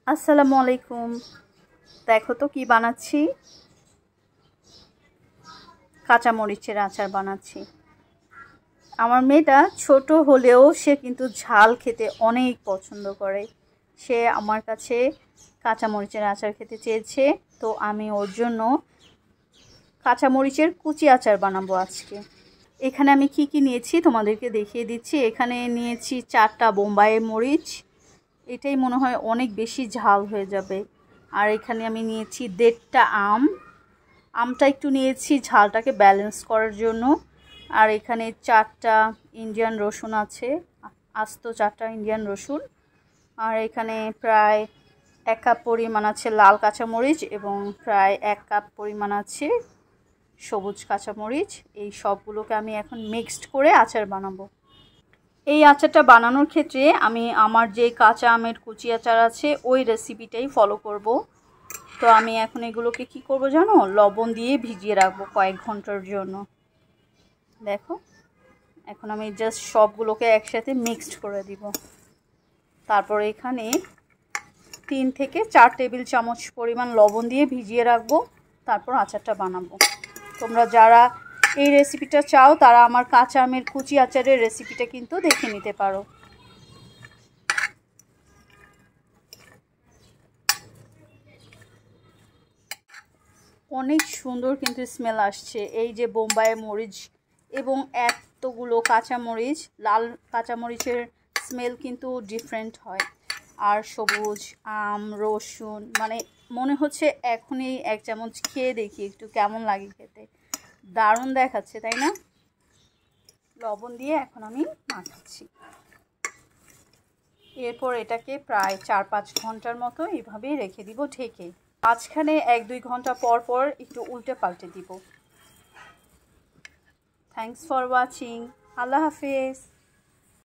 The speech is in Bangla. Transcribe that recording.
আসসালামু আলাইকুম। দেখো তো কি বানাচ্ছি। কাঁচামরিচের আচার বানাচ্ছি। আমার মেয়েটা ছোট হলেও সে কিন্তু ঝাল খেতে অনেক পছন্দ করে। সে আমার কাছে কাঁচামরিচের আচার খেতে চেয়েছে, তো আমি ওর জন্য কাঁচামরিচের কুচি আচার বানাবো আজকে। এখানে আমি কি কি নিয়েছি তোমাদেরকে দেখিয়ে দিচ্ছি। এখানে নিয়েছি 4টা বোম্বাই মরিচ, এটাই মনে হয় অনেক বেশি ঝাল হয়ে যাবে। আর এখানে আমি নিয়েছি 1.5টা আম, আমটা একটু নিয়েছি ঝালটাকে ব্যালেন্স করার জন্য। আর এখানে 4টা ইন্ডিয়ান রসুন আছে, আস্ত 4টা ইন্ডিয়ান রসুন। আর এখানে প্রায় 1 কাপ পরিমাণ আছে লাল কাঁচামরিচ এবং প্রায় 1 কাপ পরিমাণ আছে সবুজ কাঁচামরিচ। এই সবগুলোকে আমি এখন মিক্সড করে আচার বানাবো। এই আচারটা বানানোর ক্ষেত্রে আমি আমার যে কাঁচা আমের কুচি আচার আছে ওই রেসিপিটাই ফলো করব। তো আমি এখন এগুলোকে কি করব জানো, লবণ দিয়ে ভিজিয়ে রাখবো কয়েক ঘন্টার জন্য। দেখো, এখন আমি জাস্ট সবগুলোকে একসাথে মিক্সড করে দিব। তারপর এখানে 3 থেকে 4 টেবিল চামচ পরিমাণ লবণ দিয়ে ভিজিয়ে রাখবো। তারপর আচারটা বানাবো। তোমরা যারা এই রেসিপিটা চাও তারা আমার কাঁচা আমের কুচি আচারের রেসিপিটা কিন্তু দেখে নিতে পারো। অনেক সুন্দর কিন্তু স্মেল আসছে। এই যে বোম্বাই মরিচ এবং এতগুলো কাঁচামরিচ, লাল কাঁচামরিচের স্মেল কিন্তু ডিফারেন্ট হয়। আর সবুজ আম, রসুন, মানে মনে হচ্ছে এখনই 1 চামচ খেয়ে দেখি একটু কেমন লাগে খেতে। দারুণ দেখাচ্ছে, তাই না? লবণ দিয়ে এখন আমি মাখাচ্ছি। এরপর এটাকে প্রায় 4-5 ঘন্টার মতো এইভাবেই রেখে দিব ঢেকে। মাঝখানে 1-2 ঘন্টা পর পর একটু উল্টে পাল্টে দিব। Thanks for watching. আল্লাহ হাফেজ।